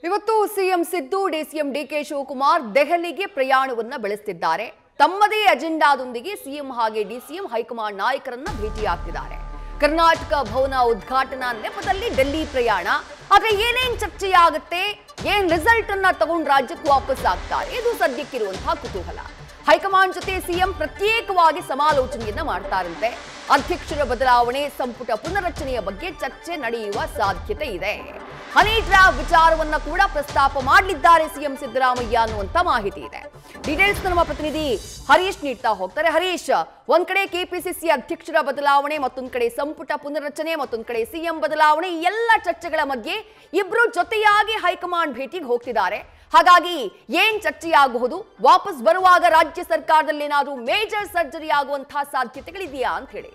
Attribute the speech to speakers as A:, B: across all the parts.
A: ಇವತ್ತು CM Siddu DCM DK Shivakumar ದೆಹಲಿಗೆ ಪ್ರಯಾಣವನ್ನ ಬೆಳೆಸುತ್ತಿದ್ದಾರೆ. ತಮ್ಮದೇ ಅಜೆಂಡಾದೊಂದಿಗೆ ಸಿಎಂ ಹಾಗೆ ಡಿಸಿಎಂ ಹೈಕಮಾಂಡ್ ನಾಯಕರನ್ನ ಭೇಟಿಯಾಗ್ತಿದ್ದಾರೆ. ಕರ್ನಾಟಕ ಭವನ ಉದ್ಘಾಟನಾ ನೆಪದಲ್ಲಿ ಡೆಲ್ಲಿ ಪ್ರಯಾಣ. ಆದ್ರೆ ಏನೇನ್ ಚರ್ಚೆಯಾಗುತ್ತೆ, ಏನ್ ರಿಸಲ್ಟ್ ಅನ್ನ ತಗೊಂಡು ರಾಜ್ಯಕ್ಕೆ ವಾಪಸ್ ಆಗ್ತಾರೆ, ಇದು ಸದ್ಯಕ್ಕಿರುವಂತಹ ಕುತೂಹಲ. ಹೈಕಮಾಂಡ್ ಜೊತೆ ಸಿಎಂ ಪ್ರತ್ಯೇಕವಾಗಿ ಸಮಾಲೋಚನೆಯನ್ನ ಮಾಡ್ತಾರಂತೆ. ಅಧ್ಯಕ್ಷರ ಬದಲಾವಣೆ, ಸಂಪುಟ ಪುನರಚನೆಯ ಬಗ್ಗೆ ಚರ್ಚೆ ನಡೆಯುವ ಸಾಧ್ಯತೆ ಇದೆ. ಹನಿ ಟ್ರ್ಯಾಪ್ ವಿಚಾರವನ್ನ ಕೂಡ ಪ್ರಸ್ತಾಪ ಮಾಡಲಿದ್ದಾರೆ ಸಿಎಂ ಸಿದ್ದರಾಮಯ್ಯ ಅನ್ನುವಂತ ಮಾಹಿತಿ ಇದೆ. ಡೀಟೇಲ್ಸ್ ನಮ್ಮ ಪ್ರತಿನಿಧಿ ಹರೀಶ್ ನೀಡ್ತಾ ಹೋಗ್ತಾರೆ. ಹರೀಶ್, ಒಂದ್ ಕಡೆ ಕೆಪಿಸಿಸಿ ಅಧ್ಯಕ್ಷರ ಬದಲಾವಣೆ, ಮತ್ತೊಂದ್ ಕಡೆ ಸಂಪುಟ ಪುನರಚನೆ, ಮತ್ತೊಂದ್ ಕಡೆ ಸಿಎಂ ಬದಲಾವಣೆ, ಈ ಎಲ್ಲ ಚರ್ಚೆಗಳ ಮಧ್ಯೆ ಇಬ್ರು ಜೊತೆಯಾಗಿ ಹೈಕಮಾಂಡ್ ಭೇಟಿಗೆ ಹೋಗ್ತಿದ್ದಾರೆ. ಹಾಗಾಗಿ ಏನ್ ಚರ್ಚೆಯಾಗಬಹುದು, ವಾಪಸ್ ಬರುವಾಗ ರಾಜ್ಯ ಸರ್ಕಾರದಲ್ಲಿ ಏನಾದರೂ ಮೇಜರ್ ಸರ್ಜರಿ ಆಗುವಂತಹ ಸಾಧ್ಯತೆಗಳಿದೆಯಾ ಅಂತ ಹೇಳಿ.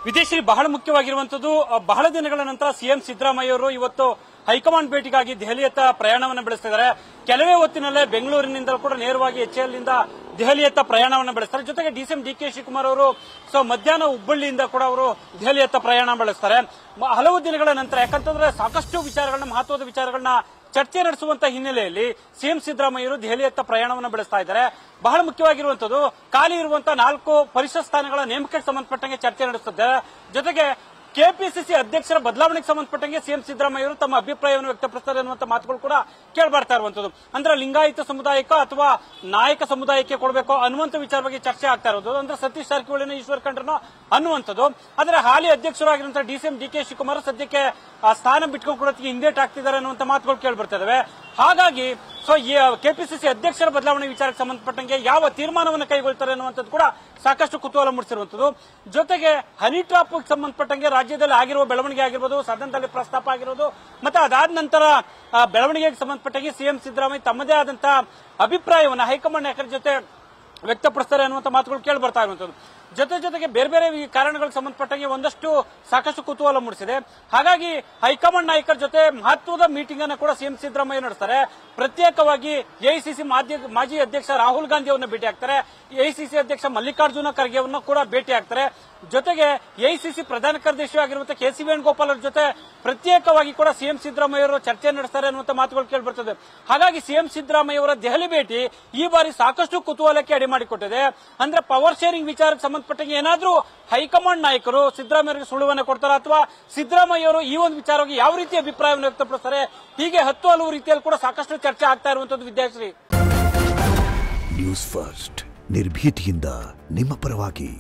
B: ವಿದೇಶಿ ಬಹಳ ಮುಖ್ಯವಾಗಿರುವಂತದ್ದು, ಬಹಳ ದಿನಗಳ ನಂತರ ಸಿಎಂ ಸಿದ್ದರಾಮಯ್ಯ ಅವರು ಇವತ್ತು ಹೈಕಮಾಂಡ್ ಭೇಟಿಗಾಗಿ ದೆಹಲಿಯತ್ತ ಪ್ರಯಾಣವನ್ನು ಬೆಳೆಸ್ತಿದ್ದಾರೆ. ಕೆಲವೇ ಹೊತ್ತಿನಲ್ಲೇ ಬೆಂಗಳೂರಿನಿಂದ ಕೂಡ ನೇರವಾಗಿ HL ನಿಂದ ದೆಹಲಿಯತ್ತ ಪ್ರಯಾಣವನ್ನು ಬೆಳೆಸ್ತಾರೆ. ಜೊತೆಗೆ ಡಿಸಿಎಂ ಡಿಕೆ ಶಿವಕುಮಾರ್ ಅವರು ಮಧ್ಯಾಹ್ನ ಹುಬ್ಬಳ್ಳಿಯಿಂದ ಕೂಡ ಅವರು ದೆಹಲಿಯತ್ತ ಪ್ರಯಾಣ ಬೆಳೆಸ್ತಾರೆ. ಹಲವು ದಿನಗಳ ನಂತರ, ಯಾಕಂತಂದ್ರೆ ಸಾಕಷ್ಟು ವಿಚಾರಗಳನ್ನ, ಮಹತ್ವದ ವಿಚಾರಗಳನ್ನ ಚರ್ಚೆ ನಡೆಸುವಂತ ಹಿನ್ನೆಲೆಯಲ್ಲಿ ಸಿಎಂ ಸಿದ್ದರಾಮಯ್ಯರು ದೆಹಲಿಯತ್ತ ಪ್ರಯಾಣವನ್ನು ಬೆಳೆಸ್ತಾ ಇದ್ದಾರೆ. ಬಹಳ ಮುಖ್ಯವಾಗಿರುವಂತದ್ದು, ಖಾಲಿ ಇರುವಂತಹ 4 ಪರಿಷತ್ ಸ್ಥಾನಗಳ ನೇಮಕಕ್ಕೆ ಸಂಬಂಧಪಟ್ಟಂಗೆ ಚರ್ಚೆ ನಡೆಸುತ್ತಿದ್ದಾರೆ. ಜೊತೆಗೆ ಕೆಪಿಸಿಸಿ ಅಧ್ಯಕ್ಷರ ಬದಲಾವಣೆಗೆ ಸಂಬಂಧಪಟ್ಟಂಗೆ ಸಿಎಂ ಸಿದ್ದರಾಮಯ್ಯ ಅವರು ತಮ್ಮ ಅಭಿಪ್ರಾಯವನ್ನು ವ್ಯಕ್ತಪಡಿಸುತ್ತಾರೆ ಅನ್ನುವಂಥ ಮಾತುಗಳು ಕೂಡ ಕೇಳಬರ್ತಾ ಇರುವಂತದ್ದು. ಅಂದ್ರೆ ಲಿಂಗಾಯತ ಸಮುದಾಯಕ್ಕೆ ಅಥವಾ ನಾಯಕ ಸಮುದಾಯಕ್ಕೆ ಕೊಡಬೇಕು ಅನ್ನುವಂಥ ವಿಚಾರ ಬಗ್ಗೆ ಚರ್ಚೆ ಆಗ್ತಾ ಇರೋದು. ಅಂದ್ರೆ ಸತೀಶ್ ಜಾರಕಿಹೊಳಿನ, ಈಶ್ವರ್ ಖಂಡ್ರನೋ ಅನ್ನುವಂಥದ್ದು. ಆದರೆ ಹಾಲಿ ಅಧ್ಯಕ್ಷರಾಗಿರುವಂತಹ ಡಿಸಿಎಂ ಡಿಕೆ ಶಿವಕುಮಾರ್ ಸದ್ಯಕ್ಕೆ ಸ್ಥಾನ ಬಿಟ್ಕೊಂಡು ಕೊಡೋದಕ್ಕೆ ಹಿಂದೇಟ್ ಹಾಕ್ತಿದ್ದಾರೆ ಅನ್ನುವಂಥ ಮಾತುಗಳು ಕೇಳಿಬರ್ತಾ ಇದಾವೆ. ಹಾಗಾಗಿ ಕೆಪಿಸಿಸಿ ಅಧ್ಯಕ್ಷರ ಬದಲಾವಣೆ ವಿಚಾರಕ್ಕೆ ಸಂಬಂಧಪಟ್ಟಂಗೆ ಯಾವ ತೀರ್ಮಾನವನ್ನು ಕೈಗೊಳ್ತಾರೆ ಅನ್ನುವಂಥದ್ದು ಕೂಡ ಸಾಕಷ್ಟು ಕುತೂಹಲ ಮೂಡಿಸಿರುವಂತದ್ದು. ಜೊತೆಗೆ ಹನಿ ಟ್ರಾಪ್ ಸಂಬಂಧಪಟ್ಟಂಗೆ ರಾಜ್ಯದಲ್ಲಿ ಆಗಿರುವ ಬೆಳವಣಿಗೆ ಆಗಿರ್ಬೋದು, ಸದನದಲ್ಲಿ ಪ್ರಸ್ತಾಪ ಆಗಿರೋದು, ಮತ್ತೆ ಅದಾದ ನಂತರ ಬೆಳವಣಿಗೆಗೆ ಸಂಬಂಧಪಟ್ಟಂಗೆ ಸಿಎಂ ಸಿದ್ದರಾಮಯ್ಯ ತಮ್ಮದೇ ಆದಂತಹ ಅಭಿಪ್ರಾಯವನ್ನು ಹೈಕಮಾಂಡ್ ನಾಯಕರ ಜೊತೆ ವ್ಯಕ್ತಪಡಿಸ್ತಾರೆ ಅನ್ನುವಂಥ ಮಾತುಗಳು ಕೇಳಿ ಬರ್ತಾ ಇರುವಂತದ್ದು. ಜೊತೆಗೆ ಬೇರೆ ಬೇರೆ ಕಾರಣಗಳಿಗೆ ಸಂಬಂಧಪಟ್ಟಂಗೆ ಒಂದಷ್ಟು ಸಾಕಷ್ಟು ಕುತೂಹಲ ಮೂಡಿಸಿದೆ. ಹಾಗಾಗಿ ಹೈಕಮಾಂಡ್ ನಾಯಕರ ಜೊತೆ ಮಹತ್ವದ ಮೀಟಿಂಗ್ ಅನ್ನು ಕೂಡ ಸಿಎಂ ಸಿದ್ದರಾಮಯ್ಯ ನಡೆಸ್ತಾರೆ. ಪ್ರತ್ಯೇಕವಾಗಿ ಎಐಸಿಸಿ ಮಾಜಿ ಅಧ್ಯಕ್ಷ ರಾಹುಲ್ ಗಾಂಧಿ ಅವರನ್ನ ಭೇಟಿ ಆಗ್ತಾರೆ. ಎಐಸಿಸಿ ಅಧ್ಯಕ್ಷ ಮಲ್ಲಿಕಾರ್ಜುನ ಖರ್ಗೆ ಅವರನ್ನ ಕೂಡ ಭೇಟಿ ಆಗ್ತಾರೆ. ಜೊತೆಗೆ ಎಐಸಿಸಿ ಪ್ರಧಾನ ಕಾರ್ಯದರ್ಶಿ ಆಗಿರುವಂತಹ KC ವೇಣುಗೋಪಾಲ್ ಅವರ ಜೊತೆ ಪ್ರತ್ಯೇಕವಾಗಿ ಕೂಡ ಸಿಎಂ ಸಿದ್ದರಾಮಯ್ಯ ಅವರು ಚರ್ಚೆ ನಡೆಸ್ತಾರೆ ಅನ್ನುವಂಥ ಮಾತುಗಳು ಕೇಳಿಬರ್ತದೆ. ಹಾಗಾಗಿ ಸಿಎಂ ಸಿದ್ದರಾಮಯ್ಯ ಅವರ ದೆಹಲಿ ಭೇಟಿ ಈ ಬಾರಿ ಸಾಕಷ್ಟು ಕುತೂಹಲಕ್ಕೆ ಅಡಿ ಮಾಡಿಕೊಟ್ಟಿದೆ. ಅಂದ್ರೆ ಪವರ್ ಶೇರಿಂಗ್ ವಿಚಾರಕ್ಕೆ ಸಂಬಂಧಪಟ್ಟಂಗೆ ಏನಾದ್ರೂ ಹೈಕಮಾಂಡ್ ನಾಯಕರು ಸಿದ್ದರಾಮಯ್ಯ ಅವರಿಗೆ ಸುಳುವನ್ನ ಕೊಡ್ತಾರೆ, ಅಥವಾ ಸಿದ್ದರಾಮಯ್ಯ ಅವರು ಈ ಒಂದು ವಿಚಾರವಾಗಿ ಯಾವ ರೀತಿ ಅಭಿಪ್ರಾಯವನ್ನು ವ್ಯಕ್ತಪಡಿಸ್ತಾರೆ, ಹೀಗೆ 10 ಹಲವು ರೀತಿಯಲ್ಲಿ ಕೂಡ ಸಾಕಷ್ಟು ಚರ್ಚೆ ಆಗ್ತಾ ಇರುವಂತದ್ದು. ವಿದ್ಯಾಶ್ರೀ,
C: ನ್ಯೂಸ್ ಫಸ್ಟ್ ನಿರ್ಭೀತಿಯಿಂದ ನಿಮ್ಮ ಪರವಾಗಿ.